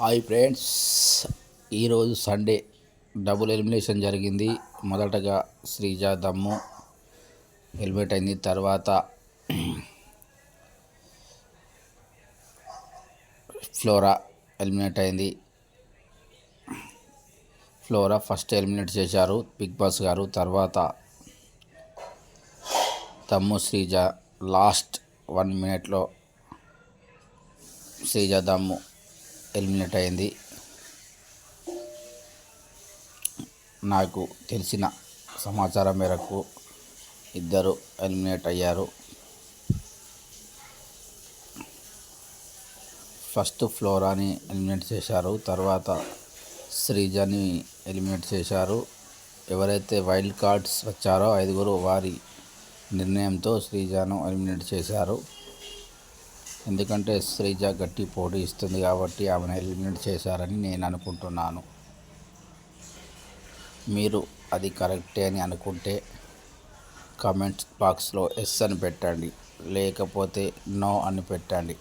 Hi friends, ఈరోజు Sunday double elimination జరిగింది. మొదటగా శ్రీజ దమ్ము ఎలిమినేట్ అయింది. తర్వాత ఫ్లోరా ఎలిమినేట్ అయింది. ఫ్లోరా ఫస్ట్ ఎలిమినేట్ చేశారు బిగ్ బాస్ గారు. తర్వాత దమ్ము శ్రీజ లాస్ట్ 1 minute శ్రీజ దమ్ము ఎలిమినేట్ అయింది. నాకు తెలిసిన సమాచారం మేరకు ఇద్దరు ఎలిమినేట్ అయ్యారు. ఫస్ట్ ఫ్లోరాని ఎలిమినేట్ చేశారు, తర్వాత శ్రీజని ఎలిమినేట్ చేశారు. ఎవరైతే వైల్డ్ కార్డ్స్ వచ్చారో 5 వారి నిర్ణయంతో శ్రీజను ఎలిమినేట్ చేశారు. ఎందుకంటే శ్రీజ గట్టి పోటీ ఇస్తుంది కాబట్టి ఆమెను ఎలిమినేట్ చేశారని నేను అనుకుంటున్నాను. మీరు అది కరెక్టే అని అనుకుంటే కామెంట్స్ బాక్స్లో ఎస్ అని పెట్టండి, లేకపోతే నో అని పెట్టండి.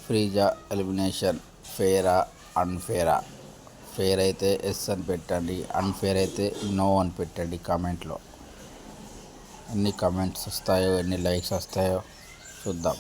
శ్రీజ ఎలిమినేషన్ ఫేరా అన్ఫేరా? ఫేర్ అయితే ఎస్ అని పెట్టండి, అన్ఫేర్ అయితే నో అని పెట్టండి. కామెంట్లో ఎన్ని కామెంట్స్ వస్తాయో, ఎన్ని లైక్స్ వస్తాయో చూద్దాం.